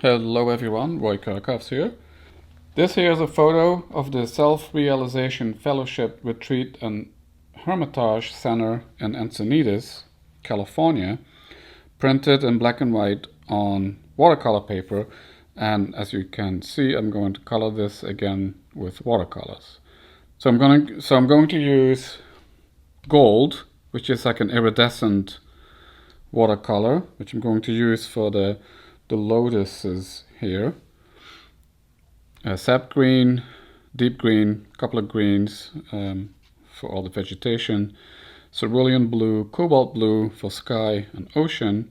Hello everyone, Roy Kerckhoffs here. This here is a photo of the Self-Realization Fellowship Retreat and Hermitage Center in Encinitas, California, printed in black and white on watercolor paper, and as you can see, I'm going to color this again with watercolors. So I'm going to use gold, which is like an iridescent watercolor, which I'm going to use for the lotuses here. Sap green, deep green, couple of greens for all the vegetation, cerulean blue, cobalt blue for sky and ocean,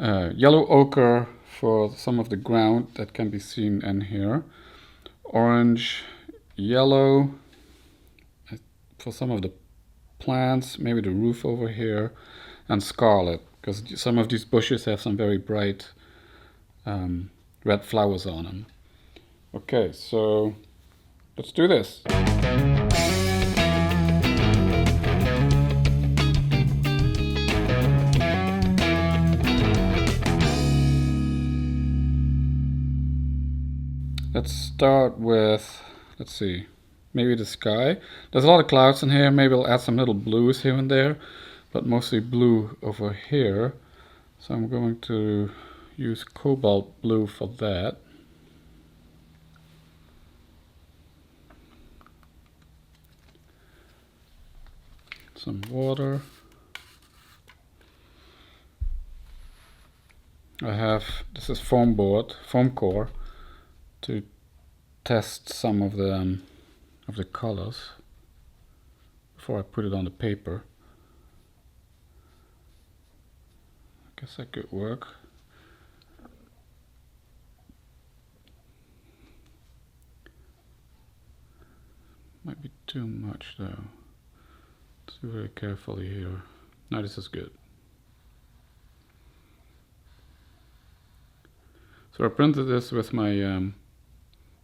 yellow ochre for some of the ground that can be seen in here, orange, yellow for some of the plants, maybe the roof over here, and scarlet, because some of these bushes have some very bright red flowers on them. Okay, so let's do this. Let's start with, let's see, maybe the sky. There's a lot of clouds in here. Maybe I'll add some little blues here and there, but mostly blue over here. So I'm going to use cobalt blue for that. Some water. I have, this is foam core, to test some of the colors before I put it on the paper. I guess that could work. Might be too much though. Let's do very carefully here. No, this is good. So I printed this with my,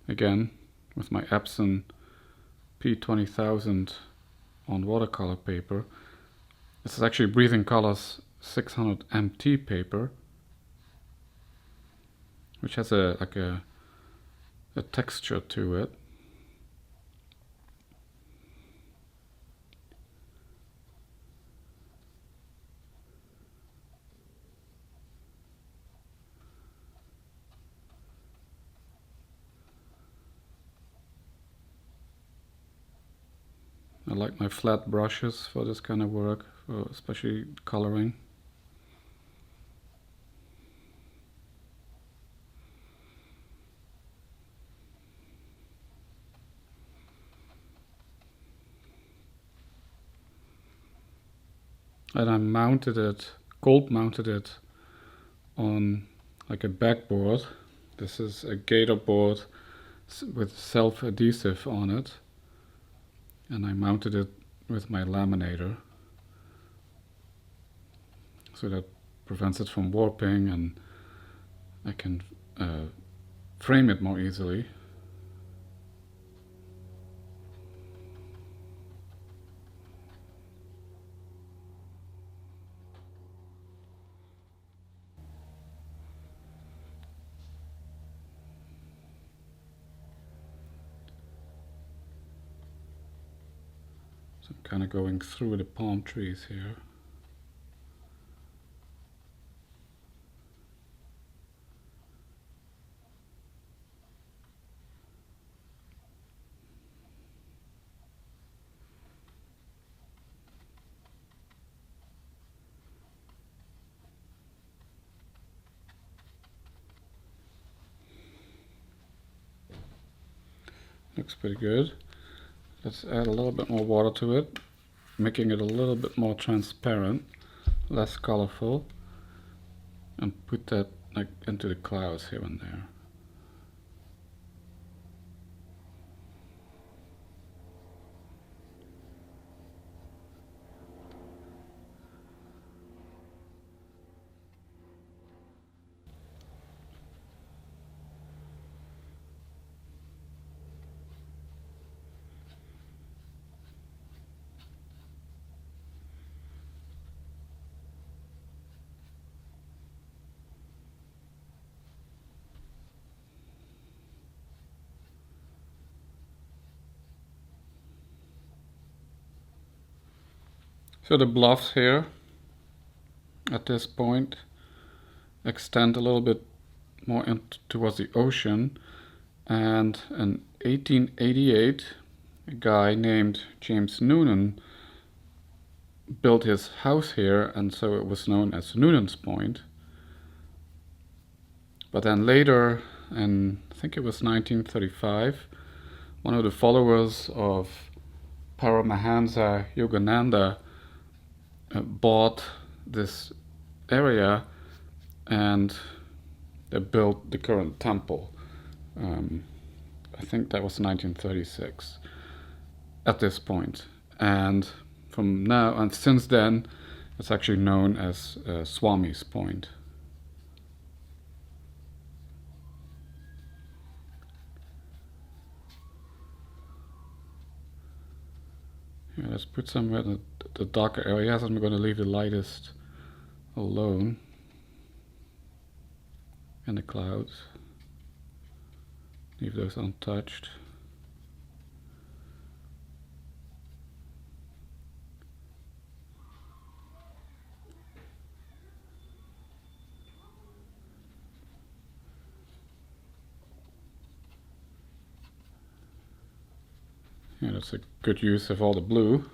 again, with my Epson P20000 on watercolor paper. This is actually Breathing Colors 600 MT paper, which has a texture to it. I like my flat brushes for this kind of work, for especially coloring. And I mounted it, gold mounted it on like a backboard. This is a gator board with self-adhesive on it. And I mounted it with my laminator, so that prevents it from warping, and I can frame it more easily. So I'm kind of going through the palm trees here. Looks pretty good. Let's add a little bit more water to it, making it a little bit more transparent, less colorful, and put that like into the clouds here and there. So the bluffs here at this point extend a little bit more towards the ocean, and in 1888 a guy named James Noonan built his house here, and so it was known as Noonan's Point. But then later, in I think it was 1935, one of the followers of Paramahansa Yogananda bought this area, and they built the current temple. I think that was 1936 at this point. And from now, and since then, it's actually known as Swami's Point. Yeah, let's put somewhere in the darker areas, and we're going to leave the lightest alone in the clouds. Leave those untouched. Yeah, that's a good use of all the blue.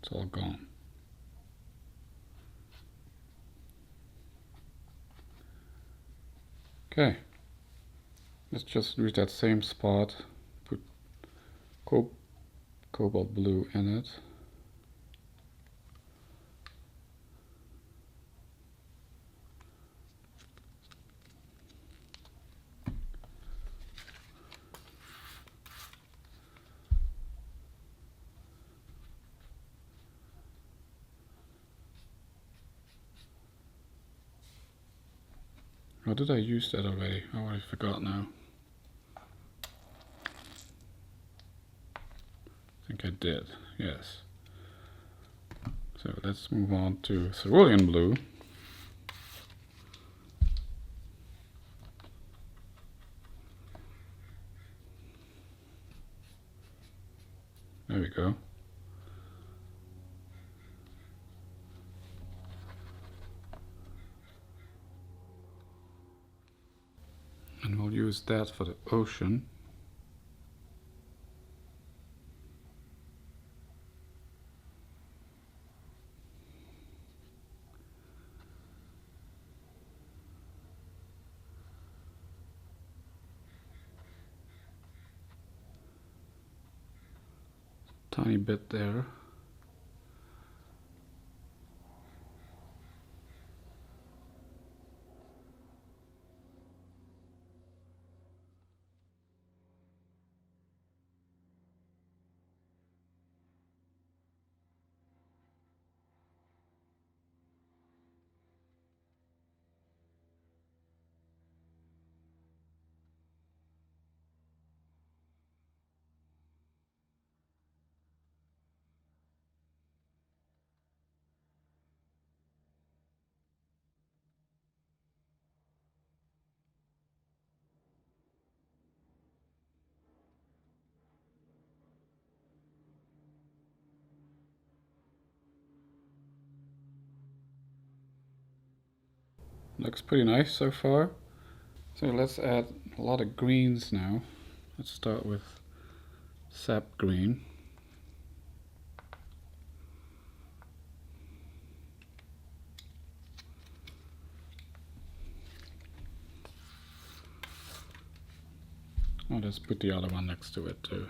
It's all gone. Okay, let's just use that same spot, put cobalt blue in it. Or did I use that already? Oh, I forgot now. I think I did, yes. So let's move on to cerulean blue. There we go. And we'll use that for the ocean. Tiny bit there. Looks pretty nice so far. So let's add a lot of greens now. Let's start with sap green. I'll just put the other one next to it too.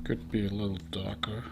Could be a little darker.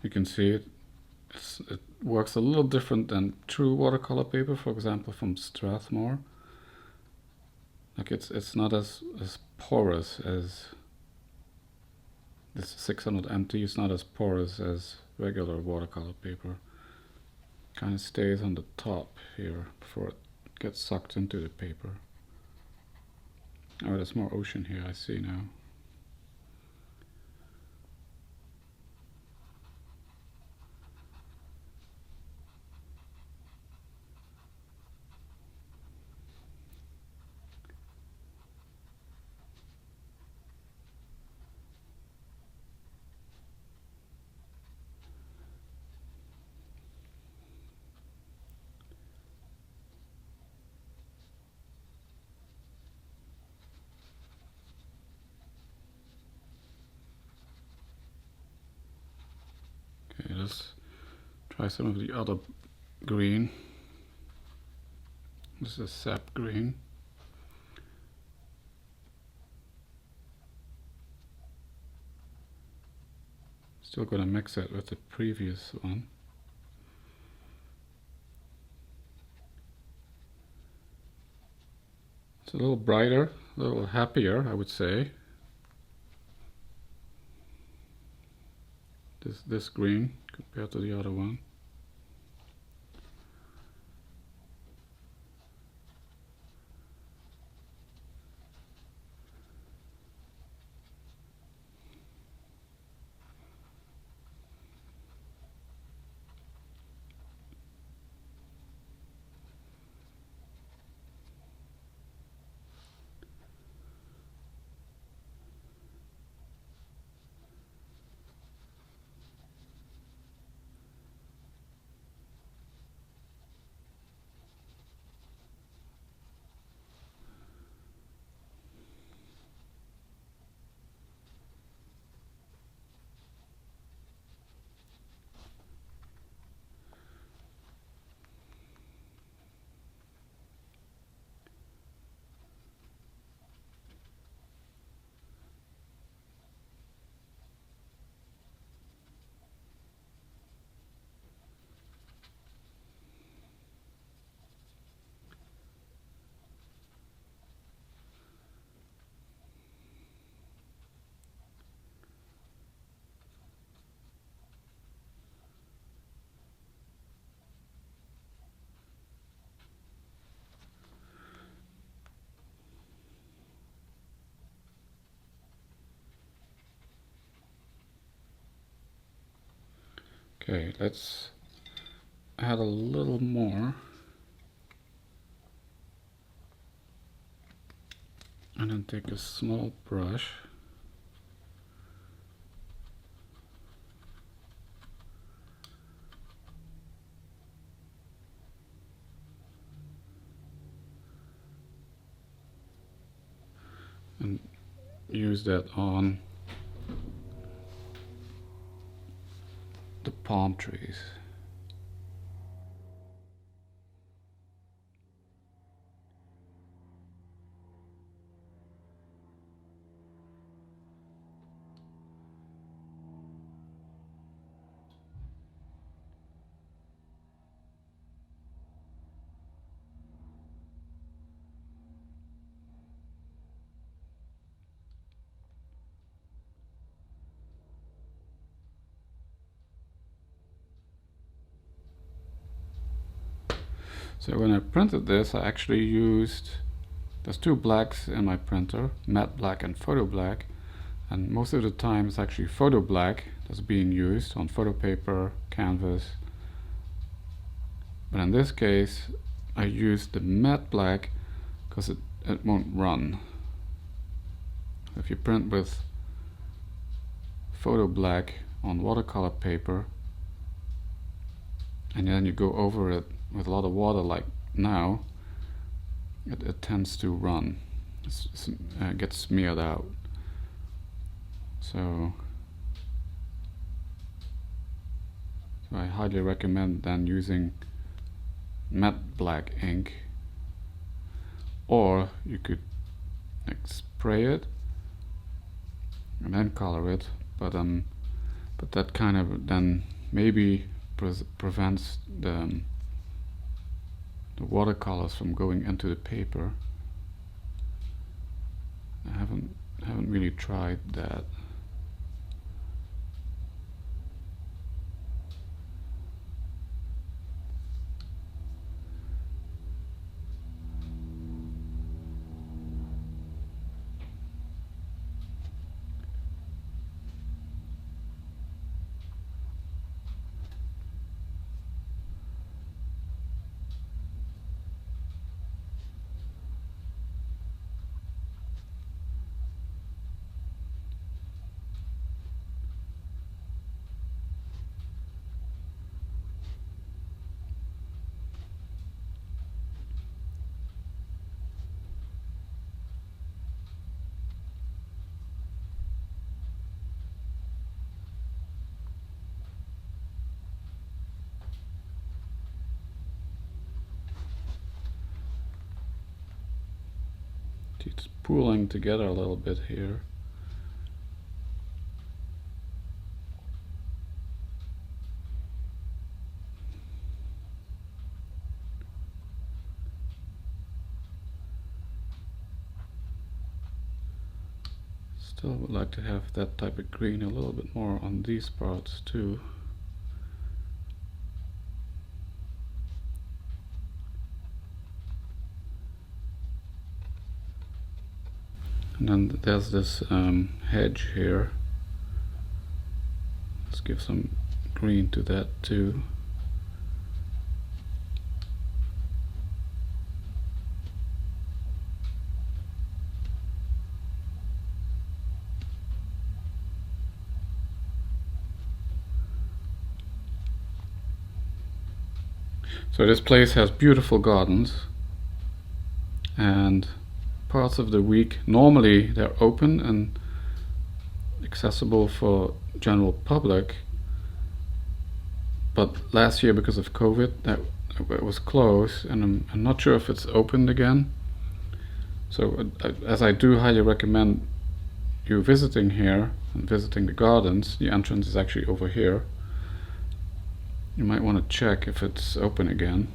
You can see it works a little different than true watercolor paper, for example from Strathmore. Like it's not as porous as this 600 MT. It's not as porous as regular watercolor paper. Kind of stays on the top here before it gets sucked into the paper. Oh, there's more ocean here, I see now. Okay, let's try some of the other green. This is sap green. Still gonna mix it with the previous one. It's a little brighter, a little happier, I would say. This green compared to the other one. Okay, let's add a little more. And then take a small brush. And use that on the palm trees. So when I printed this, I actually used, there's two blacks in my printer, matte black and photo black, and most of the time it's actually photo black that's being used on photo paper, canvas. But in this case, I used the matte black because it won't run. If you print with photo black on watercolor paper, and then you go over it with a lot of water like now, it tends to run. It gets smeared out. So I highly recommend then using matte black ink, or you could like spray it and then color it, but that kind of then maybe prevents the watercolors from going into the paper. I haven't really tried that. It's pooling together a little bit here. Still would like to have that type of green a little bit more on these parts too. And then there's this hedge here. Let's give some green to that too. So this place has beautiful gardens, and parts of the week normally they're open and accessible for general public, but last year because of COVID that it was closed, and I'm not sure if it's opened again. So as I do highly recommend you visiting here and visiting the gardens, the entrance is actually over here. You might want to check if it's open again.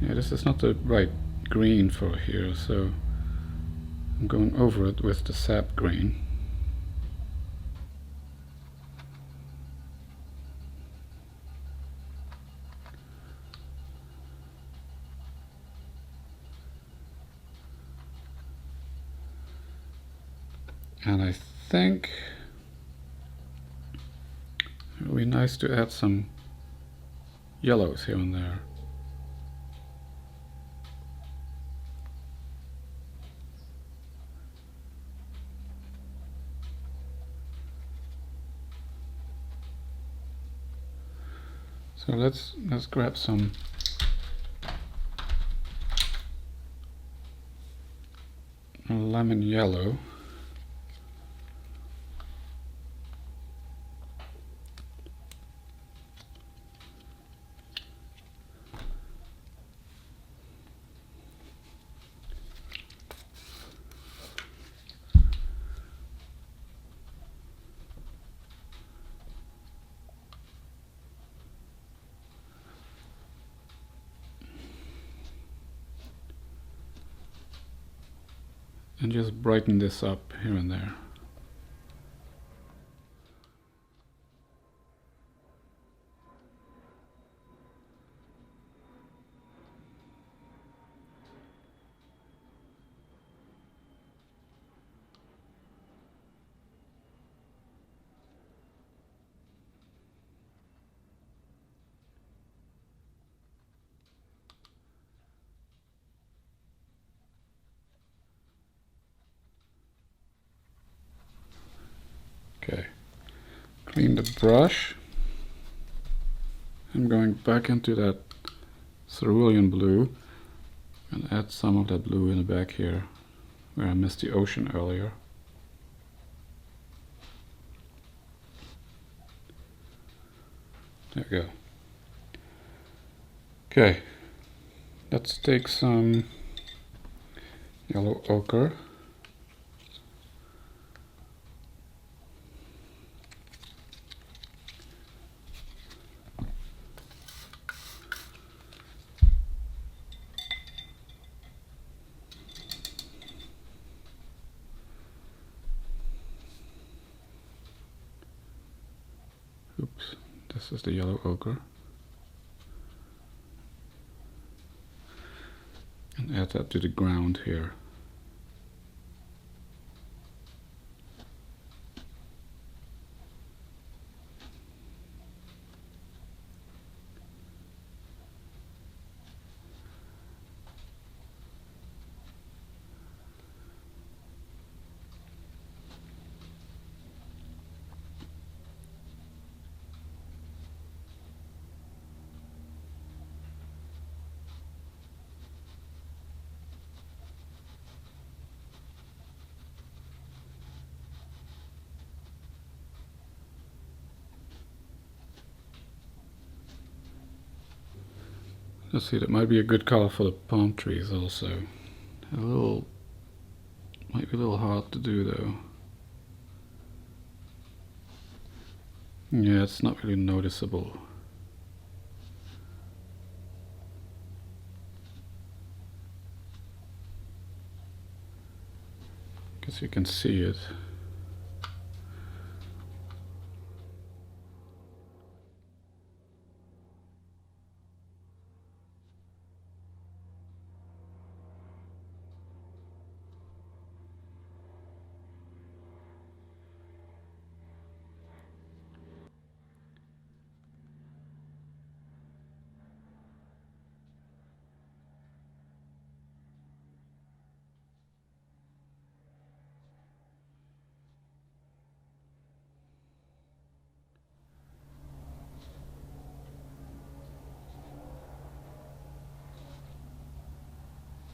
Yeah, this is not the right green for here, so I'm going over it with the sap green. And I think it would be nice to add some yellows here and there. So let's grab some lemon yellow. And just brighten this up here and there. Okay, clean the brush. I'm going back into that cerulean blue and add some of that blue in the back here where I missed the ocean earlier. There we go. Okay, let's take some yellow ochre. Oops, this is the yellow ochre. And add that to the ground here. Let's see, that might be a good color for the palm trees also. Might be a little hard to do though. Yeah, it's not really noticeable. Guess you can see it.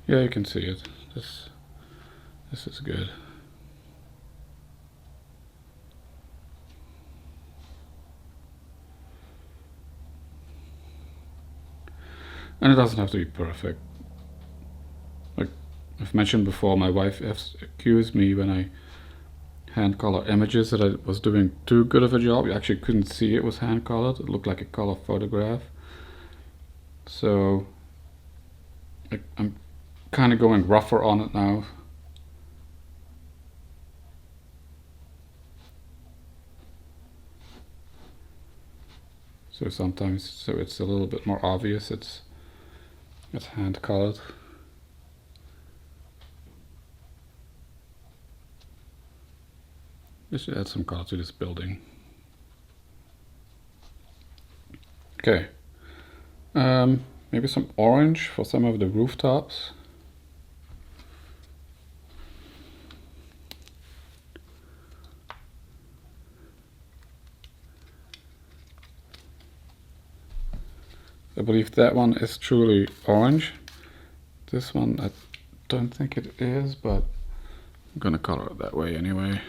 Yeah, you can see it. This is good. And it doesn't have to be perfect. Like I've mentioned before, my wife has accused me when I hand color images that I was doing too good of a job. You actually couldn't see it was hand colored. It looked like a color photograph. So I'm kind of going rougher on it now. So sometimes it's a little bit more obvious it's hand colored. I should add some color to this building. Okay, maybe some orange for some of the rooftops. I believe that one is truly orange. This one I don't think it is, but I'm gonna color it that way anyway.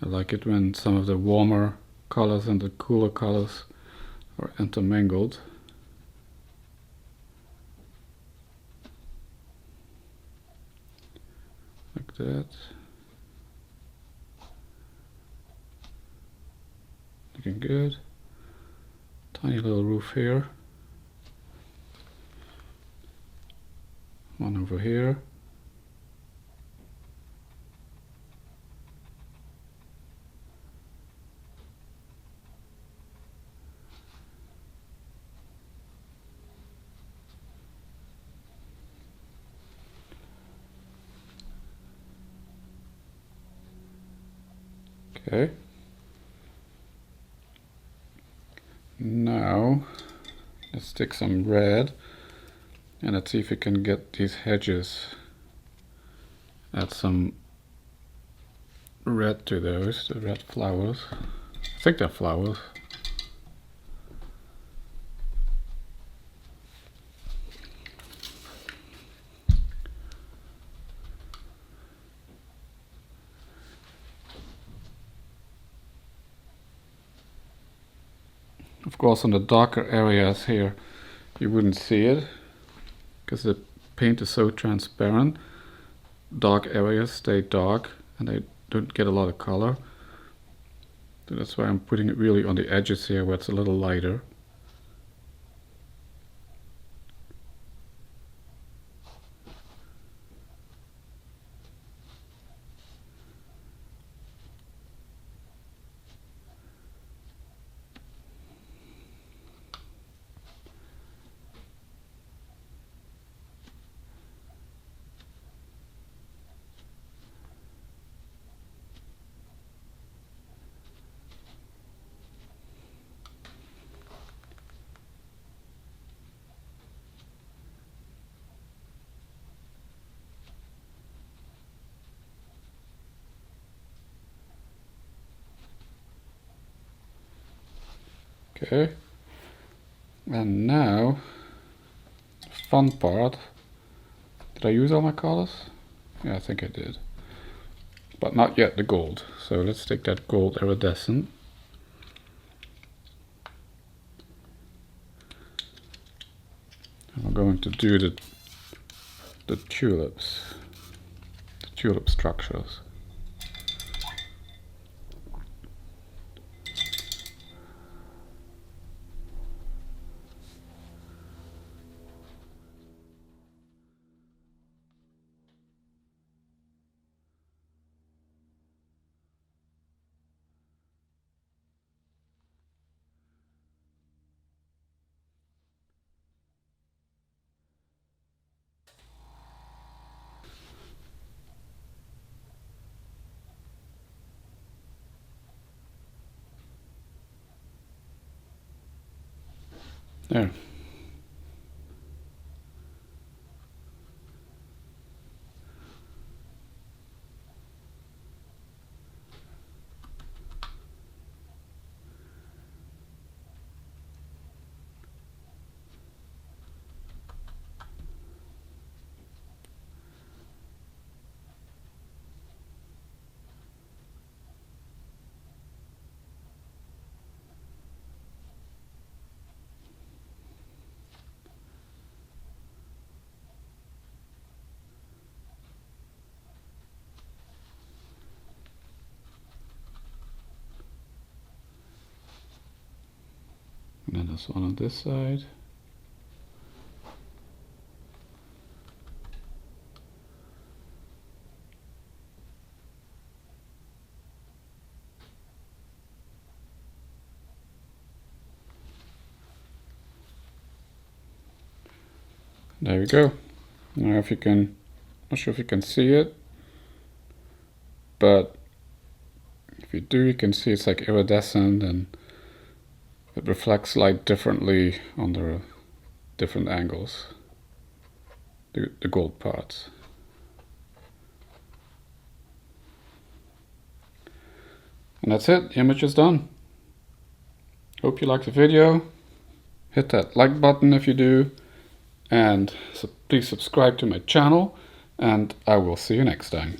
I like it when some of the warmer colors and the cooler colors are intermingled. Like that. Looking good. Tiny little roof here. One over here. Okay. Now let's take some red and let's see if we can get these hedges. Add some red to those, the red flowers. I think they're flowers. Of course, on the darker areas here, you wouldn't see it because the paint is so transparent. Dark areas stay dark and they don't get a lot of color. So that's why I'm putting it really on the edges here where it's a little lighter. Okay, and now, fun part. Did I use all my colors? Yeah, I think I did. But not yet the gold. So let's take that gold iridescent. And we're going to do the tulips, the tulip structures. There. And then there's one on this side. There we go. Now if you can, not sure if you can see it, but if you do, you can see it's like iridescent and it reflects light differently on the different angles, the gold parts. And that's it, the image is done. Hope you liked the video. Hit that like button if you do, and please subscribe to my channel, and I will see you next time.